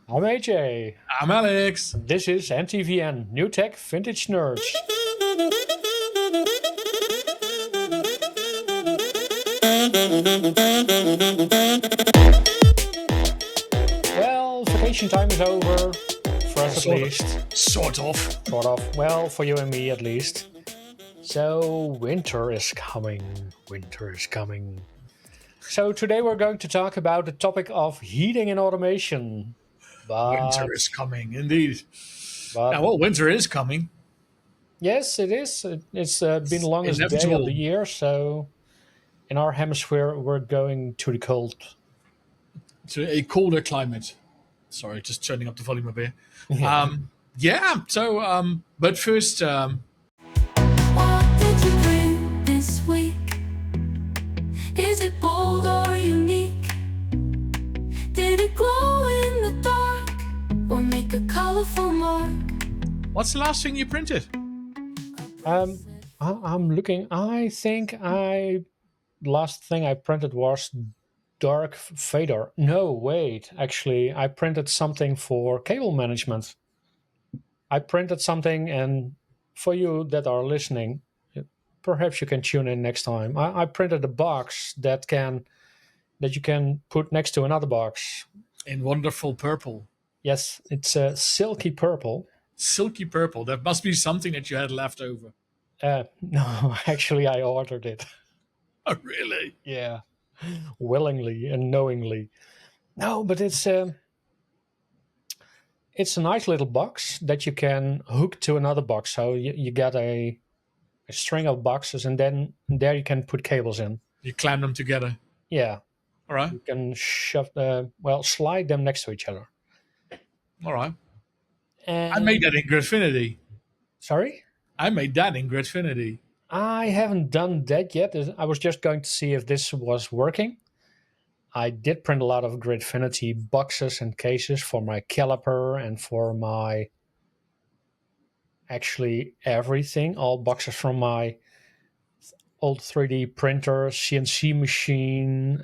I'm AJ. I'm Alex. This is NTVN, New Tech Vintage Nerds. Well, vacation time is over, for us at Sort of. least. Sort of. Sort of. Well, for you and me at least. So, winter is coming. Winter is coming. So, today we're going to talk about the topic of heating and automation. Winter But, is coming, indeed. Now, but well, winter is coming. yes, it is. It's been the It's longest day of the inevitable. year, so in our hemisphere, we're going to the cold. To a colder climate. Sorry, just turning up the volume a bit. Yeah. Yeah. So, but first, What did you bring this week? Is it bold or unique? Did it glow in the dark or make a colorful mark? what's the last thing you printed? I'm looking. I think last thing I printed was dark fader. No, wait. Actually, I printed something for cable management. I printed something, and for you that are listening, perhaps you can tune in next time. I printed a box that you can put next to another box. In wonderful purple. Yes, it's a silky purple. Silky purple. That must be something that you had left over. No, actually, I ordered it. Oh, really? Yeah, willingly and knowingly. No, but it's a nice little box that you can hook to another box. So you get a string of boxes, and then there you can put cables in. You clam them together. Yeah, All right. you can slide them next to each other. All right. I made And that in Gridfinity. sorry, I made that in Gridfinity. I haven't done that yet. I was just going to see if this was working. I did print a lot of Gridfinity boxes and cases for my caliper and for my actually everything, all boxes from my old 3D printer, CNC machine,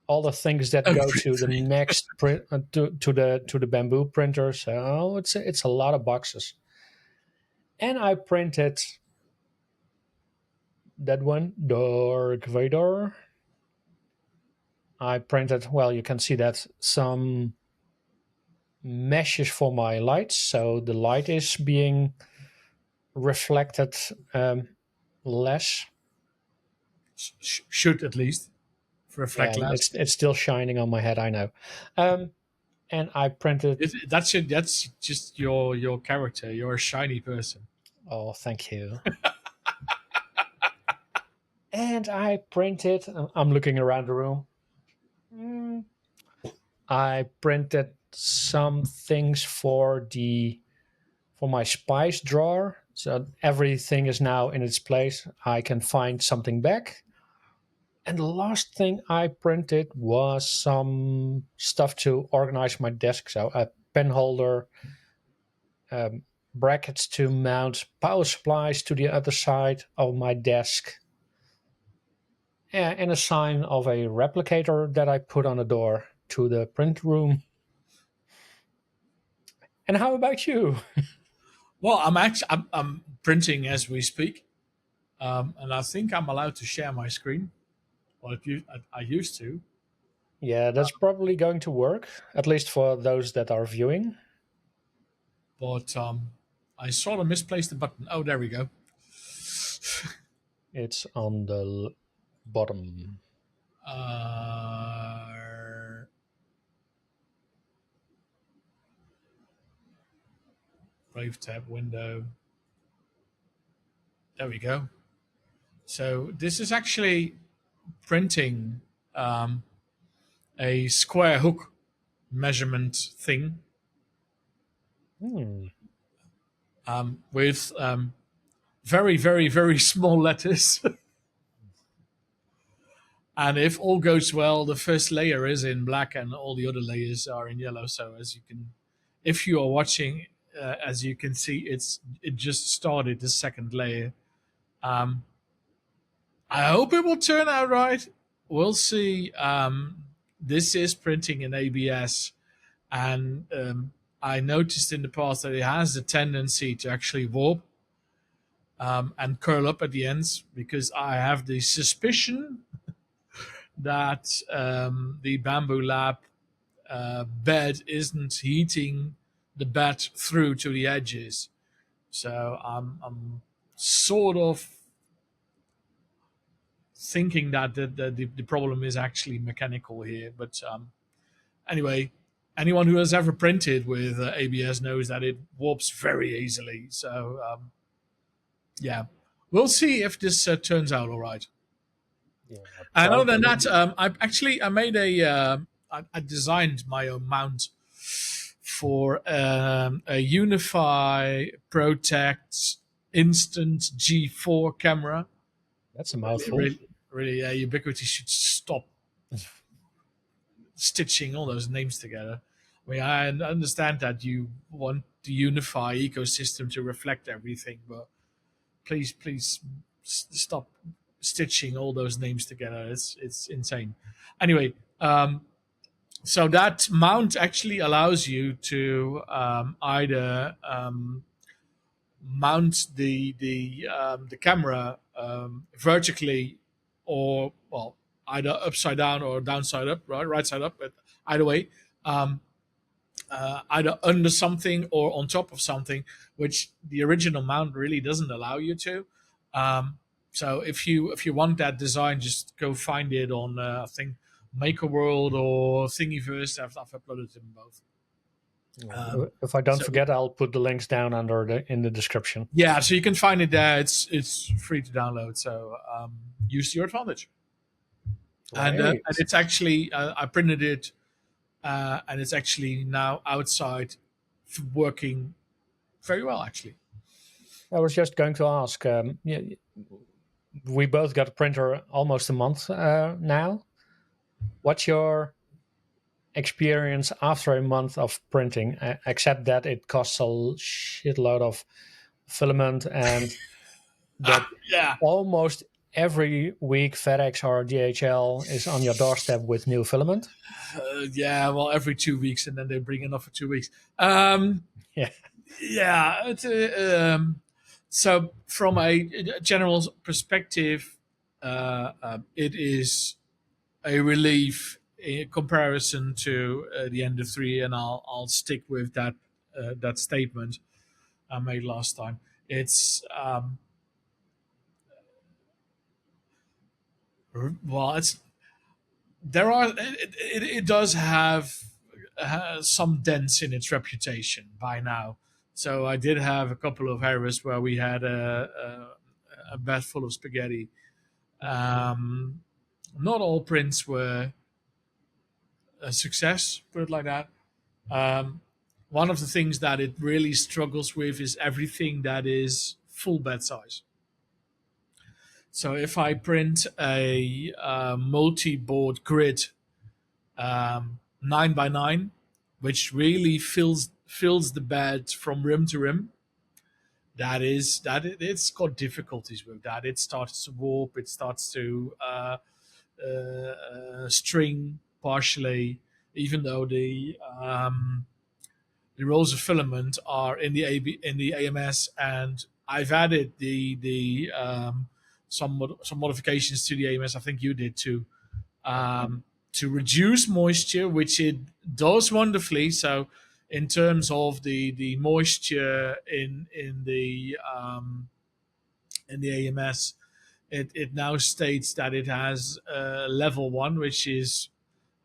all the things that go to the Everything. next print to the bamboo printer. So it's a lot of boxes. And I printed that one, Dark Vader. I printed, well, you can see that some meshes for my lights, so the light is being reflected less. Should at least reflect Yeah, less. it's still shining on my head, I know. Um, and I printed. That's just your character. You're a shiny person. Oh, thank you. And I printed. I'm looking around the room. Mm, I printed some things for my spice drawer. So everything is now in its place. I can find something back. And the last thing I printed was some stuff to organize my desk. So a pen holder, um, brackets to mount power supplies to the other side of my desk, and a sign of a replicator that I put on the door to the print room. And how about you? Well, I'm printing as we speak, and I think I'm allowed to share my screen. Well, I used to, Yeah, that's probably going to work, at least for those that are viewing. but I sort of misplaced the button. Oh, there we go. It's on the bottom. Uh, Brave tab window. There we go. So this is actually printing a square hook measurement thing Hmm. with very, very, very small letters. And if all goes well, the first layer is in black and all the other layers are in yellow. So as you can, if you are watching, as you can see, it just started the second layer. Um, I hope it will turn out right. We'll see. This is printing in ABS, and I noticed in the past that it has the tendency to actually warp and curl up at the ends, because I have the suspicion that the Bamboo Lab bed isn't heating the bed through to the edges. So I'm sort of thinking that the problem is actually mechanical here. But anyway, anyone who has ever printed with ABS knows that it warps very easily. So yeah, we'll see if this turns out all right. Yeah, And other than probably. that, I made I designed my own mount for a Unify Protect Instant G4 camera. That's a Really, mouthful. really, really, Ubiquity should stop stitching all those names together. I mean, I understand that you want the Unify ecosystem to reflect everything, but please stop stitching all those names together. It's insane. Anyway, so that mount actually allows you to either mount the camera vertically, or well, either upside down or downside up, right side up, but either way. Um, either under something or on top of something, which the original mount really doesn't allow you to. So if you want that design, just go find it on I think Maker World or Thingiverse. I've uploaded them both. If I don't So forget, I'll put the links down under in the description. yeah, so you can find it there. It's free to download. So use to your advantage. And Great. it's actually I printed it, and it's actually now outside, working very well actually. I was just going to ask. Yeah, we both got a printer almost a month now. What's your experience after a month of printing? Except that it costs a shitload of filament, and that Yeah. almost every week FedEx or DHL is on your doorstep with new filament. Yeah, well, every 2 weeks, and then they bring enough for 2 weeks. Um, Yeah. yeah, so from a general perspective, it is a relief in comparison to the Ender 3, and I'll stick with that statement I made last time. It's well, it's there are it does have some dents in its reputation by now. So I did have a couple of errors where we had a bed full of spaghetti. Not all prints were a success, put it like that. Um, One of the things that it really struggles with is everything that is full bed size. So if I print a multi-board grid 9 by 9, which really fills the bed from rim to rim, it's got difficulties with that. It starts to warp. It starts to string partially, even though the rolls of filament are in in the AMS, and I've added some modifications to the AMS. I think you did too, to reduce moisture, which it does wonderfully. So, in terms of the moisture in the AMS, it now states that it has level 1, which is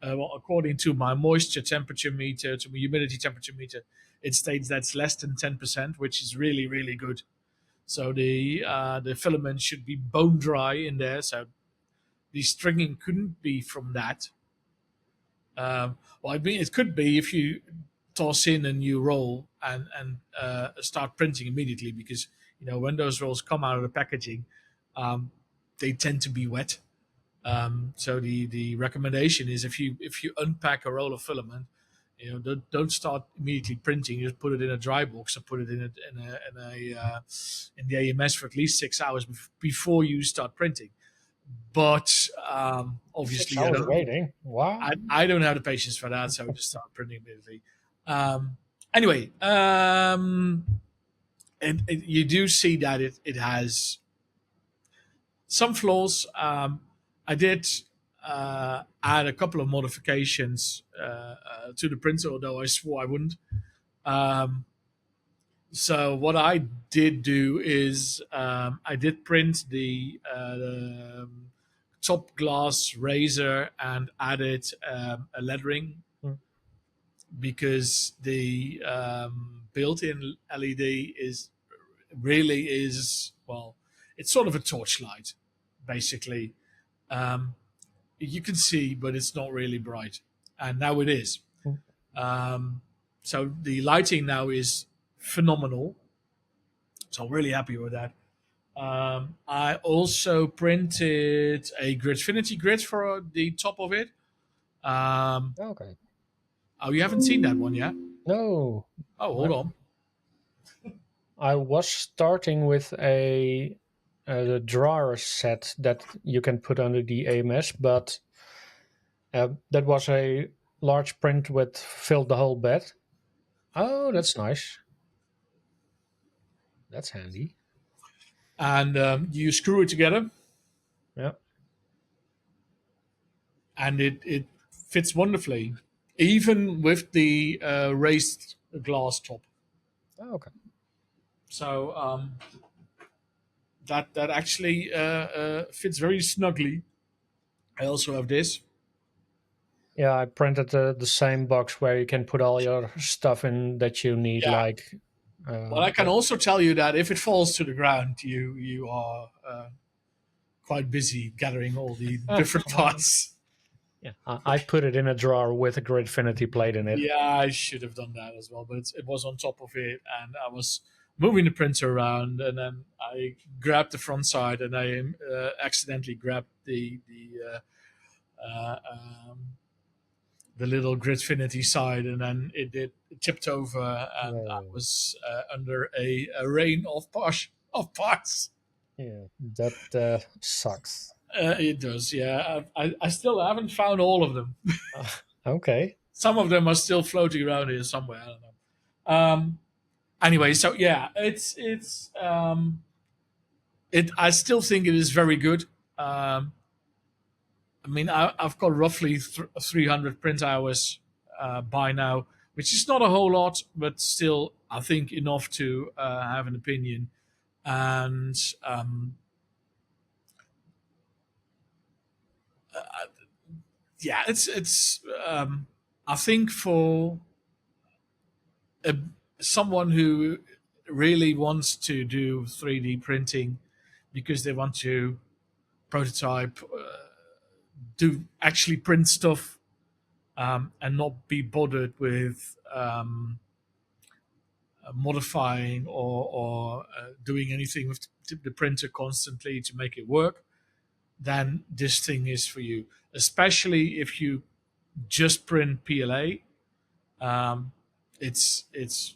well, according to my moisture temperature meter, to my humidity temperature meter, it states that's less than 10%, which is really really good. So the filament should be bone dry in there. So the stringing couldn't be from that. Well, I mean, it could be if you toss in a new roll and start printing immediately, because when those rolls come out of the packaging, they tend to be wet. So the recommendation is, if you unpack a roll of filament, don't start immediately printing. You just put it in a dry box or put it in the AMS for at least 6 hours before you start printing. But six obviously, hours waiting. Wow. I don't have the patience for that, so I just start printing immediately. Anyway, you do see that it has some flaws. I did add a couple of modifications to the printer, although I swore I wouldn't. Um, so what I did do is I did print the top glass razor and added a lettering Mm, because the built-in LED is really is well, it's sort of a torchlight, basically. Um, you can see, but it's not really bright, and now it is. mm. Um, so the lighting now is phenomenal. So I'm really happy with that. I also printed a Gridfinity grid for the top of it. Um, Okay. oh, you haven't seen that one yet? No, Oh, hold I, on. I was starting with a drawer set that you can put under the AMS, but that was a large print with filled the whole bed. Oh, that's nice. That's handy. And you screw it together, Yeah. and it fits wonderfully, even with the raised glass top. Oh, okay. So that actually fits very snugly. I also have this. Yeah, I printed the same box where you can put all your stuff in that you need, Yeah. like Well, I can also tell you that if it falls to the ground, you are quite busy gathering all the different parts. yeah, I put it in a drawer with a Gridfinity plate in it. Yeah, I should have done that as well, but it was on top of it, and I was moving the printer around, and then I grabbed the front side, and I accidentally grabbed uh, um, the little Gridfinity side, and then it tipped over, and I No. was under a rain of parts. Yeah, that sucks. It does, yeah. I still haven't found all of them. Uh, okay. Some of them are still floating around here somewhere. I don't know. Anyway, so yeah, it. I still think it is very good. Um, I mean, I've got roughly 300 print hours by now, which is not a whole lot, but still, I think enough to have an opinion. And yeah, it's. I think for a, someone who really wants to do 3D printing because they want to prototype, do actually print stuff, and not be bothered with modifying or doing anything with the printer constantly to make it work, then this thing is for you. Especially if you just print PLA, um, it's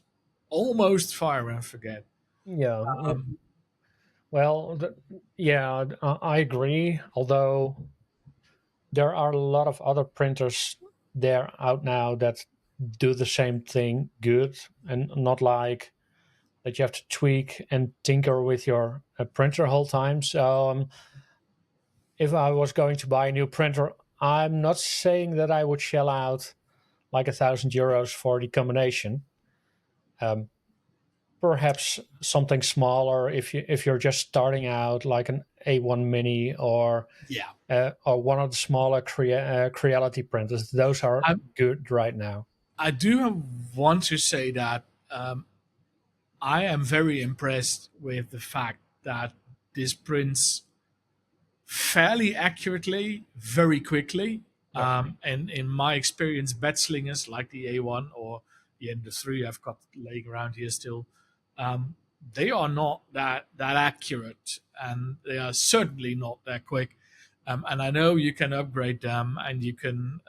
almost fire and forget. Yeah. Um, Well, yeah, I agree. Although there are a lot of other printers there out now that do the same thing good, and not like that you have to tweak and tinker with your printer whole time. So if I was going to buy a new printer, I'm not saying that I would shell out like €1,000 for the combination. Um, Perhaps something smaller if you're just starting out, like an A1 Mini yeah, or one of the smaller Creality printers. Those are I good right now. I do want to say that I am very impressed with the fact that this prints fairly accurately, very quickly. Yep. And in my experience, bed slingers like the A1 or the Ender 3 I've got laying around here still, um, they are not that accurate, and they are certainly not that quick. And I know you can upgrade them, and you can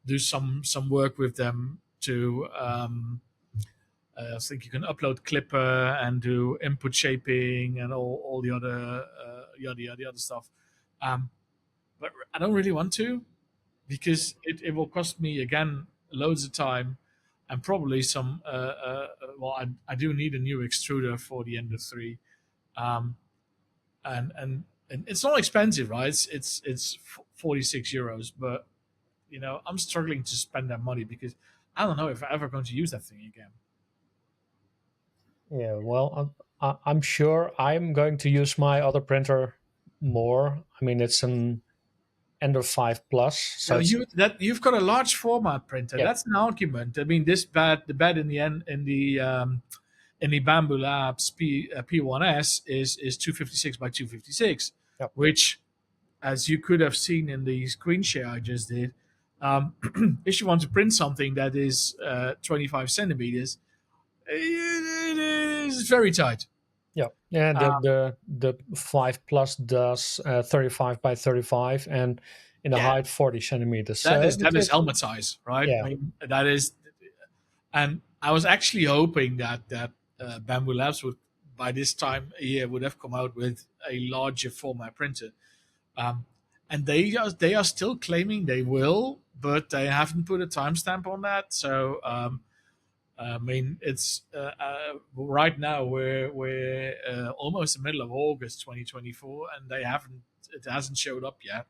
do some work with them to. I think you can upload Clipper and do input shaping and all the other yada yada yada stuff. Um, but I don't really want to because it will cost me again loads of time and probably some. Well, I do need a new extruder for the Ender 3, um, and it's not expensive, right? It's 46 euros, but I'm struggling to spend that money because I don't know if I'm ever going to use that thing again. Yeah, well, I'm sure I'm going to use my other printer more. I mean, it's an Ender 5 Plus, so Now it's you've got a large format printer. yeah, That's an argument. I mean, the bed in the end in the Bamboo Labs P1S is 256 by 256, yeah, which, as you could have seen in the screen share I just did, if you want to print something that is 25 centimeters, it is very tight. yeah, yeah. Uh, The 5 Plus does 35 by 35 and in the yeah, height 40 centimeters. that So is that is helmet size, right? I yeah, mean, that is, and I was actually hoping that Bamboo Labs would, by this time a year, would have come out with a larger format printer. Um, and they are still claiming they will, but they haven't put a timestamp on that. So I mean, it's right now we're almost the middle of August 2024, and it hasn't showed up yet.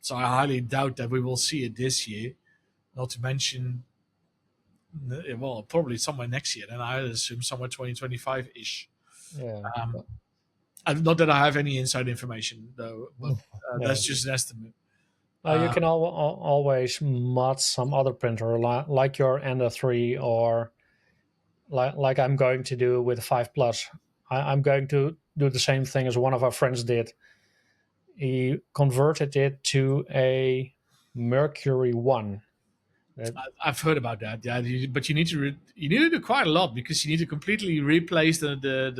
So I highly doubt that we will see it this year. Not to mention, well, probably somewhere next year. Then I assume somewhere 2025 ish. yeah, Um, not that I have any inside information though, but yeah. that's just an estimate. You Uh, can always mod some other printer, like your Ender 3, or like I'm going to do with the 5 Plus. I'm going to do the same thing as one of our friends did. He converted it to a Mercury 1. That, I've heard about that, yeah. But you need to do quite a lot because you need to completely replace the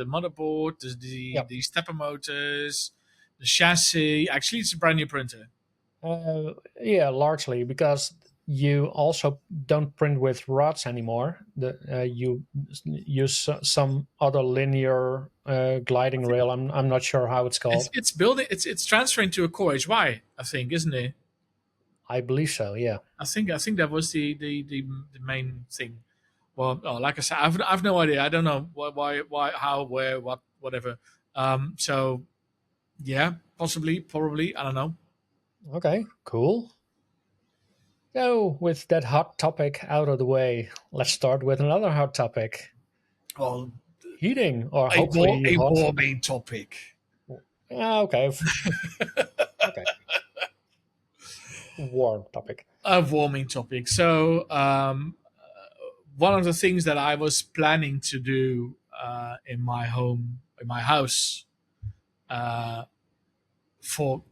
motherboard, yeah. the stepper motors, the chassis. Actually, it's a brand new printer. Yeah, largely because you also don't print with rods anymore. You use some other linear gliding rail. I'm not sure how it's called. It's building. It's transferring to a Core HY, I think, isn't it? I believe so. Yeah. I think that was the main thing. Well, oh, like I said, I've no idea. I don't know why, how, where, what, whatever. So yeah, possibly, probably. I don't know. Okay. Cool. So, with that hot topic out of the way, let's start with another hot topic: Well, heating, or hopefully a hot. more main topic. Okay. Okay. Warm topic. A warming topic. So, one of the things that I was planning to do in my home, in my house, uh, for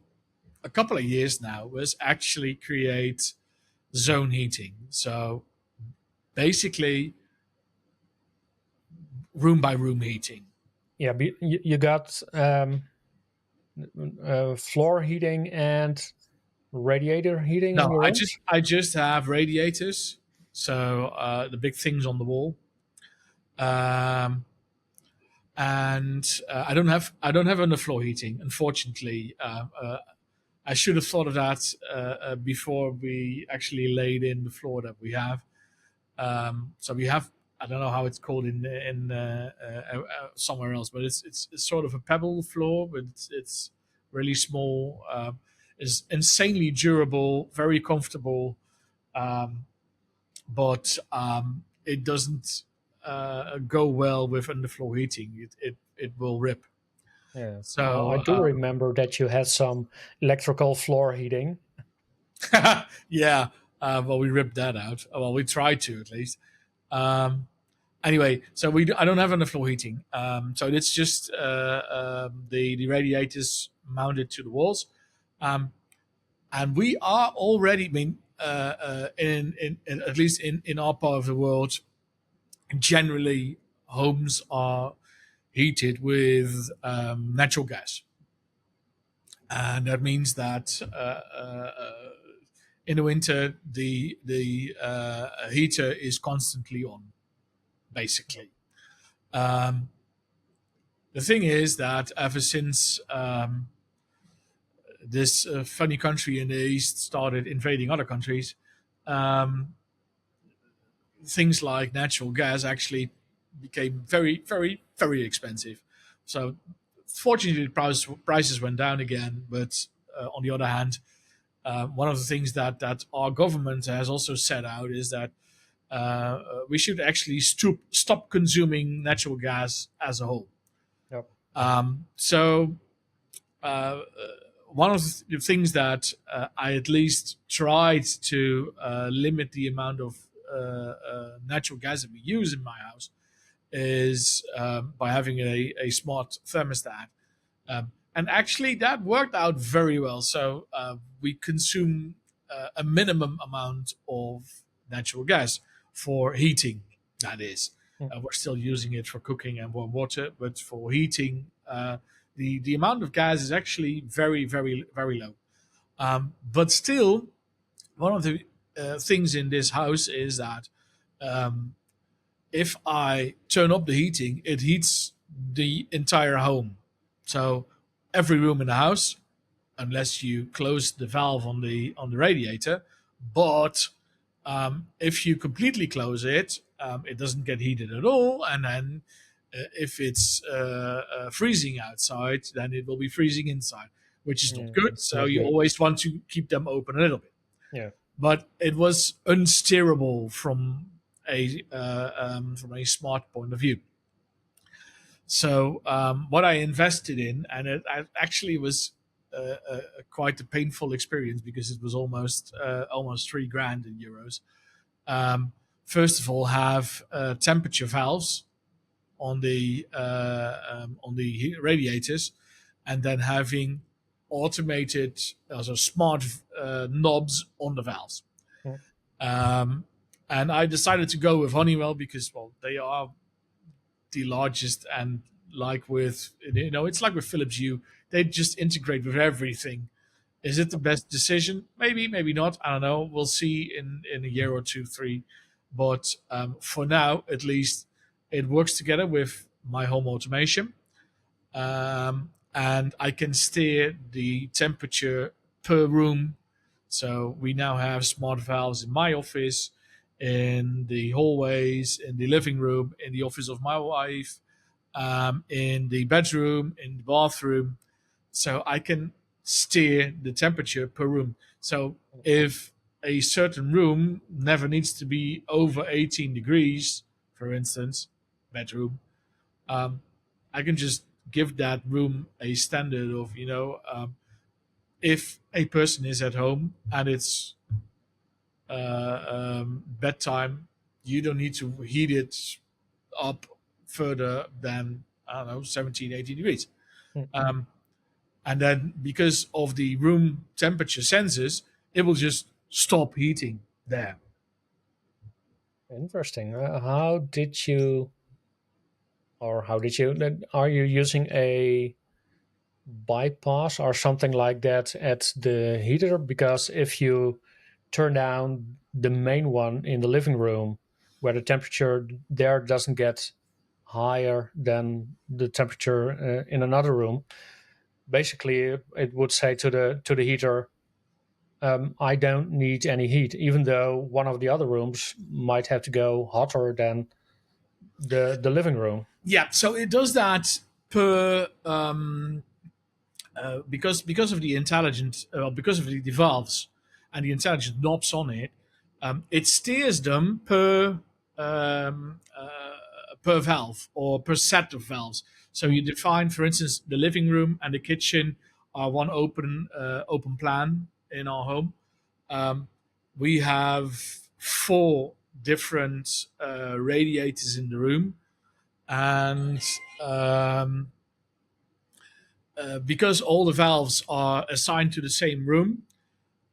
a couple of years now was actually create zone heating. So, basically, room by room heating. Yeah, you got floor heating and radiator heating in No, your I rooms. just have radiators. So the big things on the wall. Um, and I don't have underfloor heating, unfortunately. I should have thought of that before we actually laid in the floor that we have. So we have, I don't know how it's called in somewhere else, but it's sort of a pebble floor, but it's really small. Is insanely durable, very comfortable, um, but it doesn't go well with underfloor heating. It will rip. Yeah. I So do remember that you had some electrical floor heating. yeah, well, we ripped that out. Well, we tried to at least. Um, anyway, so I don't have underfloor heating. So it's just the radiators mounted to the walls, um, and we are already. I mean, in at least in our part of the world, generally homes are heated with natural gas, and that means that in the winter the heater is constantly on, basically. Um, the thing is that ever since this funny country in the east started invading other countries, um, things like natural gas actually became very, very, very expensive. So, fortunately, prices went down again. But on the other hand, one of the things that our government has also set out is that we should actually stop consuming natural gas as a whole. Yep. So one of the things that I at least tried to limit the amount of natural gas that we use in my house is by having a smart thermostat. And actually, that worked out very well. So we consume a minimum amount of natural gas for heating, that is. Mm. We're still using it for cooking and warm water, but for heating, the amount of gas is actually very, very, very low. But still, one of the things in this house is that um, if I turn up the heating, it heats the entire home. So every room in the house, unless you close the valve on the radiator. But if you completely close it, it doesn't get heated at all. And then if it's freezing outside, then it will be freezing inside, which is not good. So Not you good. always want to keep them open a little bit. Yeah. But it was unsteerable from a smart point of view. So what I invested in, and it actually was quite a painful experience because it was almost 3 grand in euros. Um, First of all, have temperature valves on the radiators, and then having automated, also smart knobs on the valves. Mm. Um, and I decided to go with Honeywell because, well, they are the largest, and like with, it's like with Philips Hue, they just integrate with everything. Is it the best decision? Maybe, maybe not. I don't know. We'll see in a year or two, three. But for now, at least, it works together with my home automation, and I can steer the temperature per room. So we now have smart valves in my office, in the hallways, in the living room, in the office of my wife, in the bedroom, in the bathroom. So I can steer the temperature per room. So if a certain room never needs to be over 18 degrees, for instance, bedroom, um, I can just give that room a standard of, if a person is at home and it's bedtime, you don't need to heat it up further than, I don't know, 17, 18 degrees. Mm. Um, and then because of the room temperature sensors, it will just stop heating there. Interesting. Are you using a bypass or something like that at the heater? Because if you turn down the main one in the living room, where the temperature there doesn't get higher than the temperature in another room, basically it would say to the heater, I don't need any heat, even though one of the other rooms might have to go hotter than the living room. Yeah, so it does that per because of the because of the valves and the intelligent knobs on it. It steers them per valve or per set of valves. So you define, for instance, the living room and the kitchen are one open plan in our home. Um, we have 4 different radiators in the room, and because all the valves are assigned to the same room,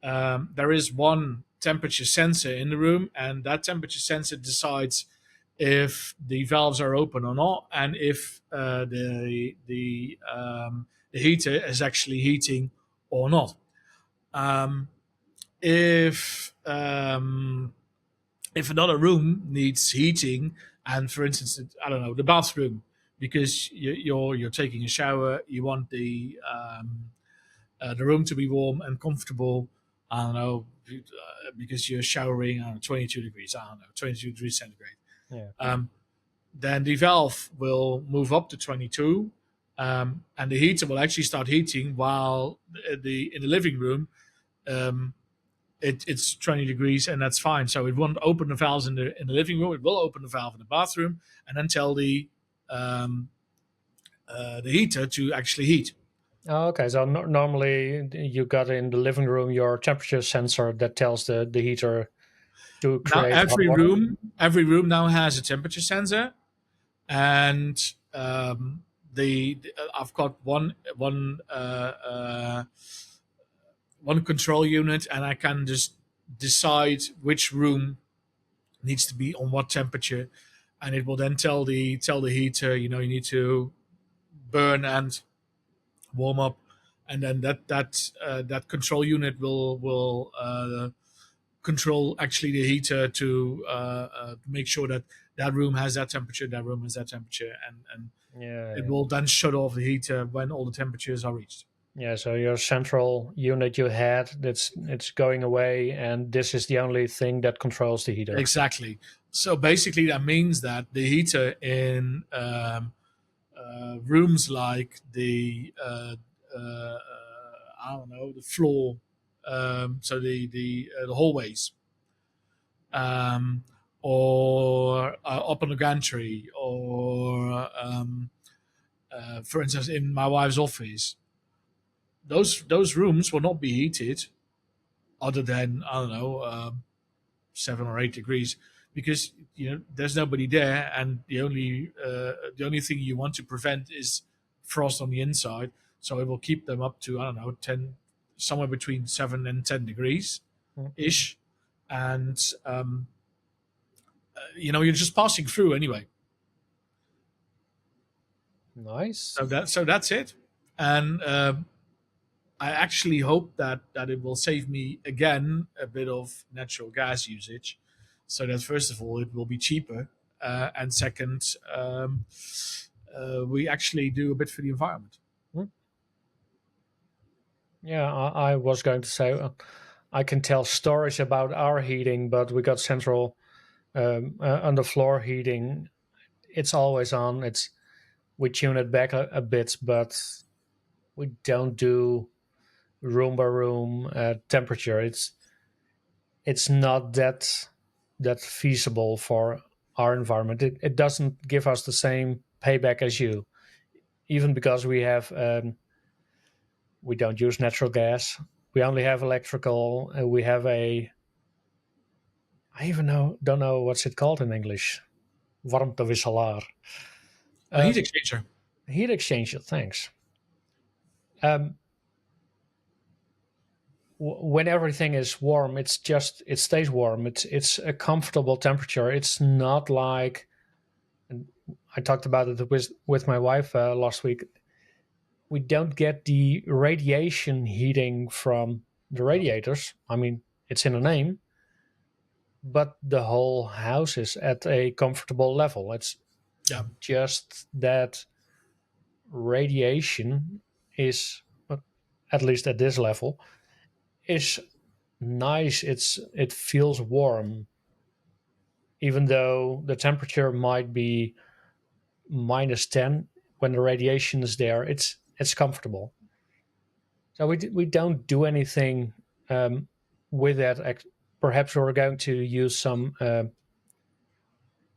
there is one temperature sensor in the room, and that temperature sensor decides if the valves are open or not, and if the heater is actually heating or not. Um, if if another room needs heating, and for instance, I don't know, the bathroom, because you're taking a shower, you want the room to be warm and comfortable. I don't know, because you're showering, I don't know, 22 degrees, I don't know, 22 degrees centigrade. Yeah. Um, then the valve will move up to 22, and the heater will actually start heating while the in the living room um, it's 20 degrees, and that's fine. So it won't open the valves in the living room. It will open the valve in the bathroom, and then tell um, the heater to actually heat. Oh, okay. So normally you got in the living room your temperature sensor that tells the heater to Now create hot water. every room now has a temperature sensor, and I've got one control unit, and I can just decide which room needs to be on what temperature, and it will then tell the heater, you know, you need to burn and warm up, and then that control unit will control actually the heater to make sure that that room has that temperature, that room has that temperature, and it Yeah. will then shut off the heater when all the temperatures are reached. Yeah. So your central unit you had, that's it's going away, and this is the only thing that controls the heater. Exactly. So basically, that means that the heater in rooms like I don't know, the floor, so the hallways, um, or up on the gantry, or for instance, in my wife's office, those rooms will not be heated other than, I don't know, 7 or 8 degrees, because you know there's nobody there, and the only thing you want to prevent is frost on the inside. So it will keep them up to, I don't know, 10, somewhere between 7 and 10 degrees Mm. ish, and you know, you're just passing through anyway. Nice. So that's it, and I actually hope that it will save me again a bit of natural gas usage, so that first of all it will be cheaper, and second, we actually do a bit for the environment. Mm. Yeah, I was going to say I can tell stories about our heating, but we got central underfloor heating. It's always on. It's we tune it back a bit, but we don't do room by room temperature. It's not that feasible for our environment. It doesn't give us the same payback as you, even because we don't use natural gas. We only have electrical. We have a I even don't know what's it called in English. Warmtewisselaar. A heat Um, exchanger. heat exchanger. Thanks. Um, when everything is warm, it stays warm. It's a comfortable temperature. It's not like, and I talked about it with my wife last week. We don't get the radiation heating from the No. radiators. I mean, it's in the name, but the whole house is at a comfortable level. It's Yeah. just that radiation is, at least at this level, is nice. It feels warm, even though the temperature might be -10 when the radiation is there. It's comfortable. So we don't do anything with that. Perhaps we're going to use some.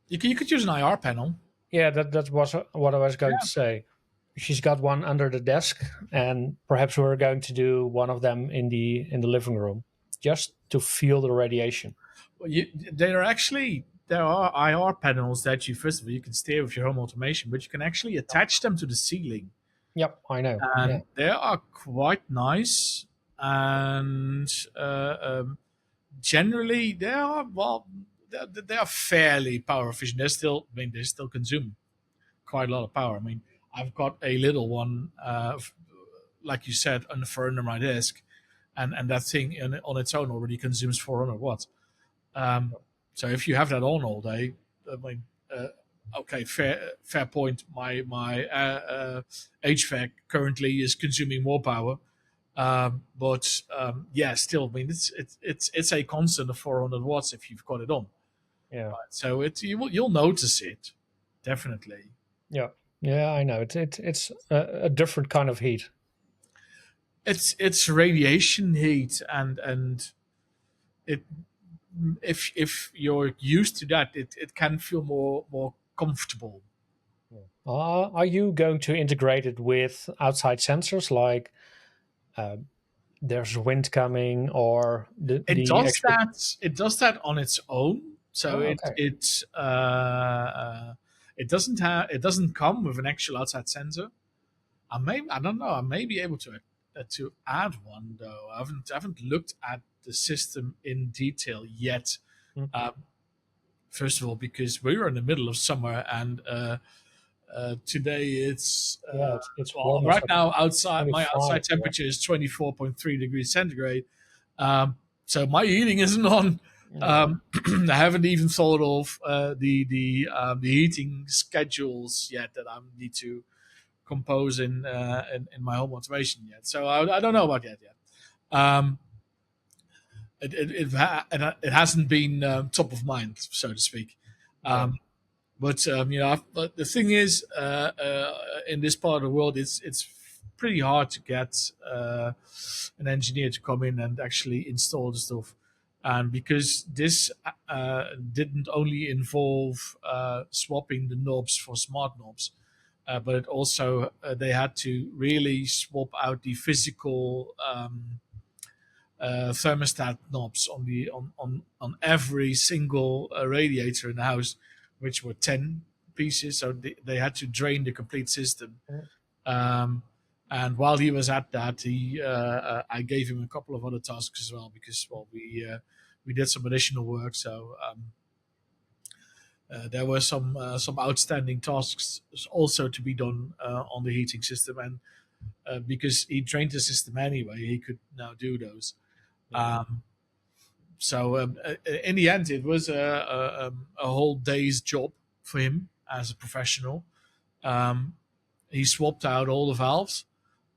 You could use an IR panel. Yeah, that was what I was going to Yeah. say. She's got one under the desk, and perhaps we're going to do one of them in the living room, just to feel the radiation. Well, there are IR panels that you, first of all, you can steer with your home automation, but you can actually attach them to the ceiling, Yep, I know. Yeah. and they are quite nice. And generally, they are, well, they are fairly power efficient. They still consume quite a lot of power. I mean, I've got a little one, like you said, under my desk, and that thing on its own already consumes 400 watts. Um, so if you have that on all day, I mean, okay, fair point. My HVAC currently is consuming more power, But yeah, still, I mean, it's a constant of 400 watts if you've got it on. Yeah. Right? So you'll notice it definitely. Yeah. Yeah, I know. It's a different kind of heat. It's radiation heat, and it if you're used to that, it can feel more comfortable. Yeah. Are you going to integrate it with outside sensors like uh, there's wind coming or It the does expert? that. It does that on its own. So Oh, okay. it doesn't come with an actual outside sensor. I don't know. I may be able to add one though. I haven't looked at the system in detail yet. Mhm. Uh, First of all, because we were in the middle of summer, and today it's Yeah, it's well, almost right like now outside my 25 outside here. temperature is 24.3 degrees centigrade. So my heating isn't on. No. I haven't even thought of the heating schedules yet that I need to compose in my home automation yet. So I don't know about that yet. Um, it hasn't been top of mind, so to speak. Yeah. Um, but the thing is, in this part of the world, it's pretty hard to get an engineer to come in and actually install the stuff. And because this didn't only involve swapping the knobs for smart knobs, but it also they had to really swap out the physical thermostat knobs on every single radiator in the house, which were 10 pieces. So they had to drain the complete system. Mm. Um, and while he was at that, I gave him a couple of other tasks as well because well we did some additional work. So there were some outstanding tasks also to be done on the heating system, and because he trained the system anyway, he could now do those. Yeah. Um, so in the end, it was a whole day's job for him as a professional. Um, he swapped out all the valves,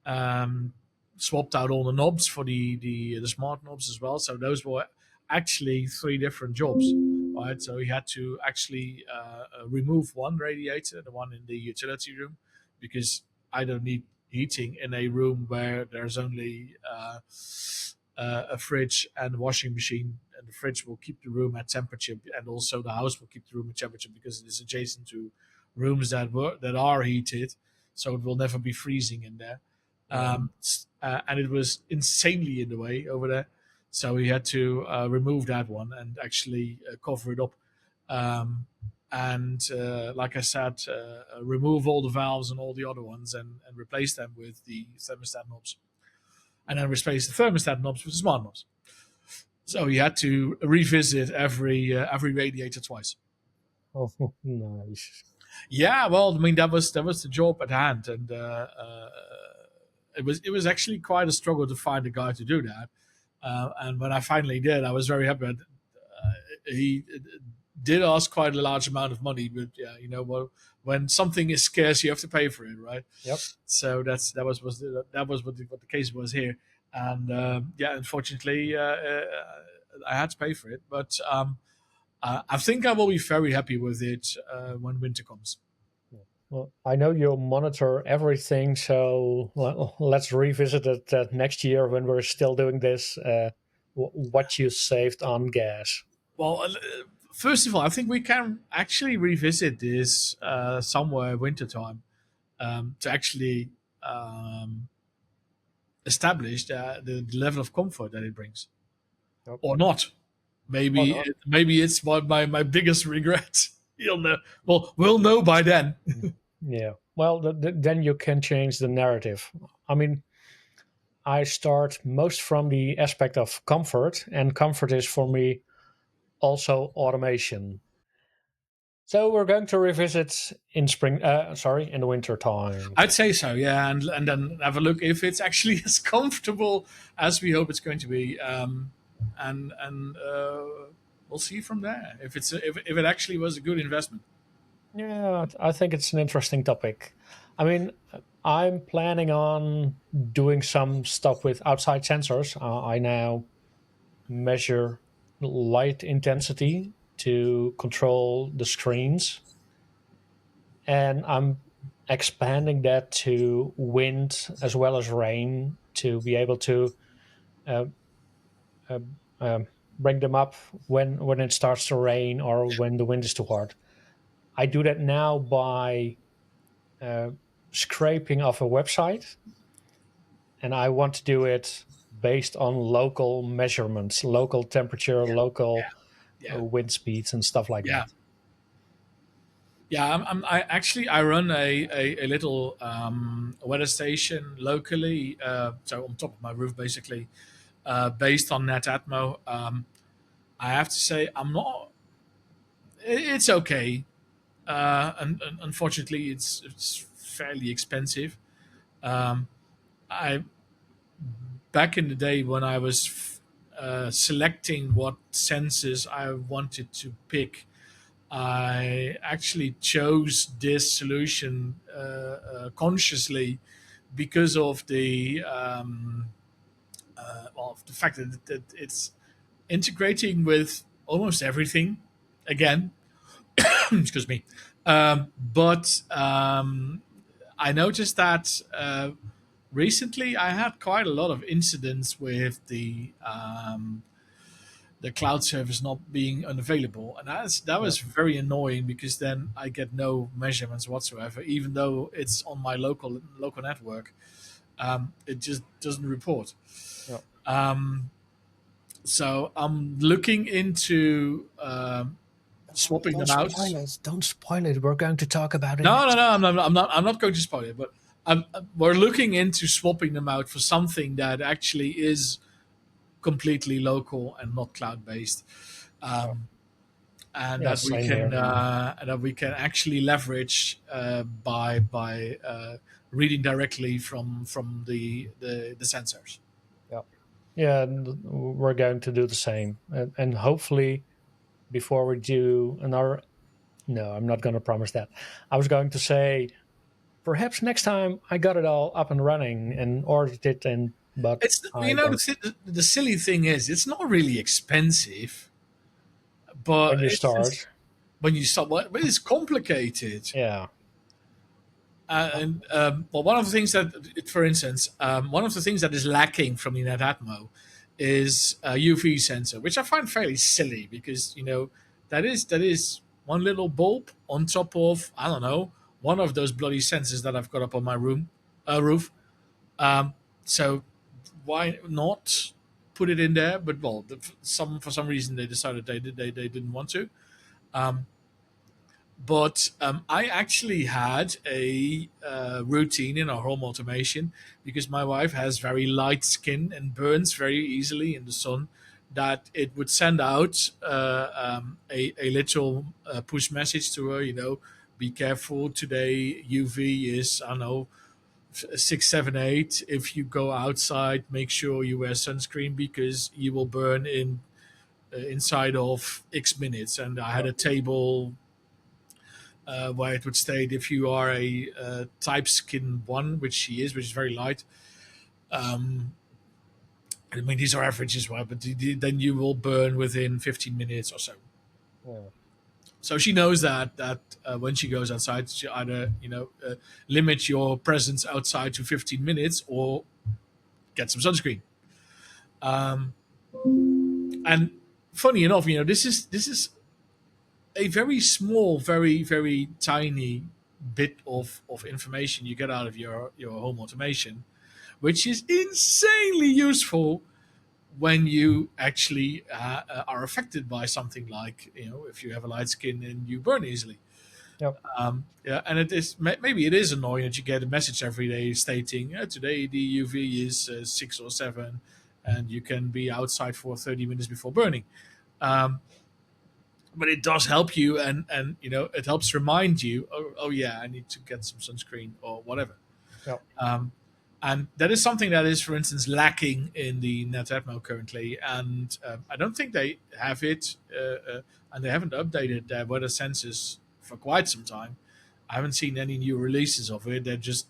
um, swapped out all the knobs for the smart knobs as well. So those were actually three different jobs, right? So he had to actually remove one radiator, the one in the utility room, because I don't need heating in a room where there's only a fridge and a washing machine, and the fridge will keep the room at temperature, and also the house will keep the room at temperature because it is adjacent to rooms that are heated, so it will never be freezing in there. Yeah. And it was insanely in the way over there, so we had to remove that one and actually cover it up. And like I said, remove all the valves and all the other ones and replace them with the thermostat knobs, and then replace the thermostat knobs with the smart knobs. So he had to revisit every radiator twice. Oh, nice. Yeah, well, I mean that was the job at hand, and it was actually quite a struggle to find a guy to do that. And when I finally did, I was very happy. He did ask quite a large amount of money, but yeah, well, when something is scarce, you have to pay for it, right? Yep. So that was what the case was here, and yeah, unfortunately, I had to pay for it, but I think I will be very happy with it when winter comes. Yeah. Well, I know you'll monitor everything, so let's revisit it next year when we're still doing this. What you saved on gas. Well, first of all, I think we can actually revisit this somewhere wintertime to actually um, establish the level of comfort that it brings, Yep. or not. Or Maybe not. maybe it's my biggest regret. You'll know. Well, we'll know by then. Yeah. Well, then you can change the narrative. I mean, I start most from the aspect of comfort, and comfort is for me also automation. So we're going to revisit in spring. Sorry, in the winter time. I'd say so, yeah, and then have a look if it's actually as comfortable as we hope it's going to be, and we'll see from there if it actually was a good investment. Yeah, I think it's an interesting topic. I mean, I'm planning on doing some stuff with outside sensors. I now measure light intensity to control the screens, and I'm expanding that to wind as well as rain to be able to uh, uh, um, bring them up when it starts to rain or when the wind is too hard. I do that now by uh, scraping off a website, and I want to do it based on local measurements, local temperature, local Yeah, wind speeds, and stuff like yeah, that. yeah. I actually I run a little weather station locally, so on top of my roof, basically, based on NetAtmo. I have to say, I'm not. It's okay. And unfortunately, it's fairly expensive. Um, I back in the day when I was selecting what sensors I wanted to pick, I actually chose this solution consciously because of the fact that it's integrating with almost everything. Again, excuse me. But I noticed that recently I had quite a lot of incidents with the cloud service not being unavailable, and that Yeah, was very annoying because then I get no measurements whatsoever, even though it's on my local network. It just doesn't report. yeah. Um, so I'm looking into swapping Don't them out. spoil it. Don't spoil it. We're going to talk about it No, no, next no. time. I'm not going to spoil it, but we're looking into swapping them out for something that actually is completely local and not cloud based, Yeah, um, and yeah, that we same can here. actually leverage by reading directly from the sensors. Yeah, yeah. And we're going to do the same, and hopefully before we do another. No, I'm not going to promise that. I was going to say perhaps next time I got it all up and running and ordered it, and but It's I don't. the silly thing is it's not really expensive, but When you it's just start, when you start, but it's complicated. yeah, And well, one of the things that, for instance, one of the things that is lacking from the NetAtmo is a UV sensor, which I find fairly silly because that is one little bulb on top of, I don't know, one of those bloody sensors that I've got up on my roof. Um, so why not put it in there? But well, for some reason they decided they didn't want to. Um, but I actually had a routine in our home automation because my wife has very light skin and burns very easily in the sun. That it would send out a little push message to her, be careful today. UV is, I don't know, 6, 7, 8. If you go outside, make sure you wear sunscreen because you will burn inside of X minutes. And I had yeah, a table where it would state if you are a type skin 1, which she is, which is very light. Um, I mean, these are averages, right? But then you will burn within 15 minutes or so. yeah, So she knows that when she goes outside, she either limit your presence outside to 15 minutes or get some sunscreen. Um, and funny enough, this is a very small, very very tiny bit of information you get out of your home automation, which is insanely useful when you actually are affected by something like if you have a light skin and you burn easily. yeah, Yeah, and it is maybe it is annoying that you get a message every day stating today the UV is 6 or 7, and you can be outside for 30 minutes before burning. Um, but it does help you, and it helps remind you, oh yeah, I need to get some sunscreen or whatever. yeah, um, and that is something that is, for instance, lacking in the NetAtmo currently, and I don't think they have it, and they haven't updated their weather sensors for quite some time. I haven't seen any new releases of it. They're just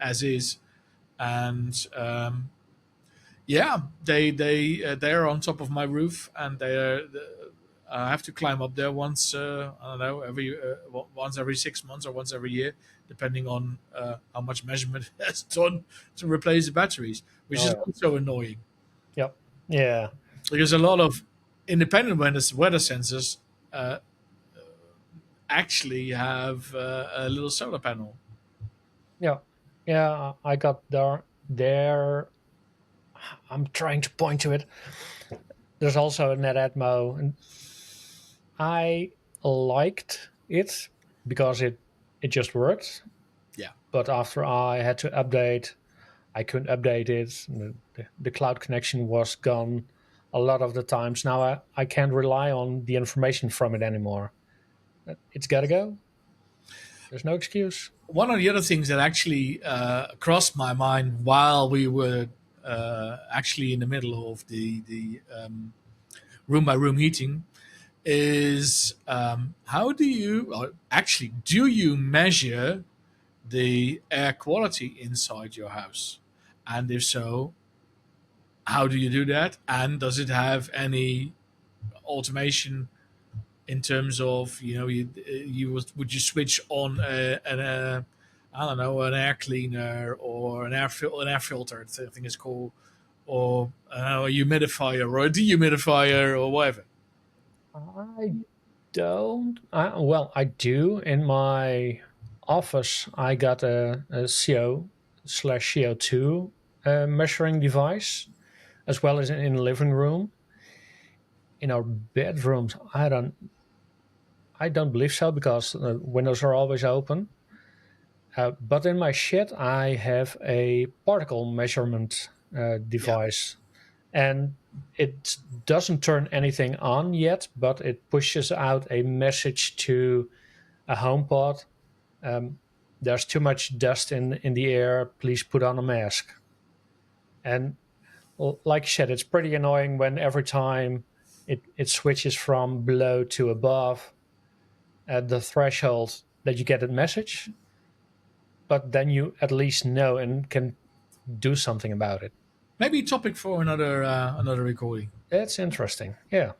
as is, and yeah, they're on top of my roof, and I have to climb up there once. I don't know, once every 6 months or once every year, depending on how much measurement has done to replace the batteries, which Oh is yeah. also annoying Yep. Yeah. because a lot of independent weather sensors uh, actually have a little solar panel. Yeah. Yeah. I got there. I'm trying to point to it. There's also a NetAtmo, and I liked it because it just worked. Yeah. But after I had to update, I couldn't update it. The cloud connection was gone a lot of the times. Now I can't rely on the information from it anymore. It's got to go. There's no excuse. One of the other things that actually crossed my mind while we were actually in the middle of the room by room heating is how do you, or actually, do you measure the air quality inside your house? And if so, how do you do that? And does it have any automation in terms of, would you switch on I don't know, an air cleaner or an air filter, I think it's called, or I don't know, a humidifier or a dehumidifier or whatever. I don't. Well, I do. In my office, I got a CO/CO2 measuring device, as well as in the living room. In our bedrooms, I don't believe so because windows are always open. But in my shed, I have a particle measurement Yeah, device, and it doesn't turn anything on yet, but it pushes out a message to a HomePod. Um, there's too much dust in the air. Please put on a mask. And like I said, it's pretty annoying when every time it switches from below to above at the threshold that you get a message, but then you at least know and can do something about it. maybe a topic for another recording. That's interesting. Yeah.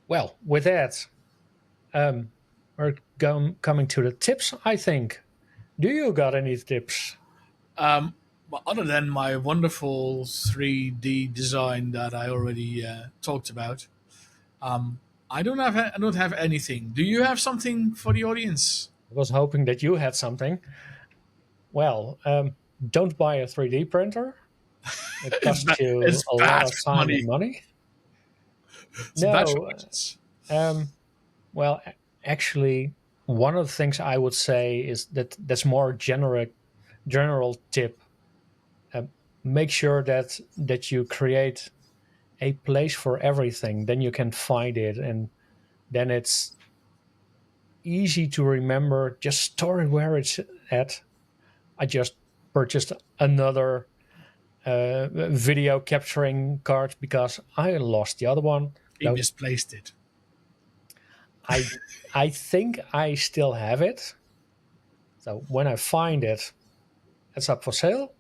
Well, with that, um, we're coming to the tips, I think. Do you got any tips? But other than my wonderful 3D design that I already talked about, um, I don't have anything. Do you have something for the audience? I was hoping that you had something. Well, don't buy a 3D printer. It it's costs bad. you It's a lot bad of for time and money. money. It's bad for No, budgets. um, well, actually, one of the things I would say is that's more general tip. Um, make sure that you create a place for everything. Then you can find it, and then it's easy to remember. Just store it where it's at. I just purchased another video capturing card because I lost the other one. He Though misplaced it. I I think I still have it. So when I find it, it's up for sale.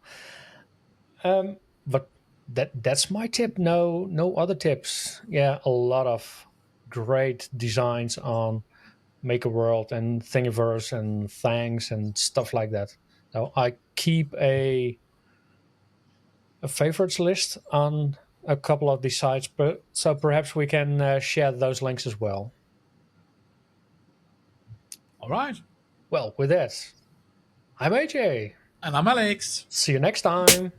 But that's my tip. No other tips. Yeah, a lot of great designs on Maker World and Thingiverse and Thanks and stuff like that. So I keep a favorites list on a couple of these sites, but so perhaps we can share those links as well. All right. Well, with that, I'm AJ. And I'm Alex. See you next time.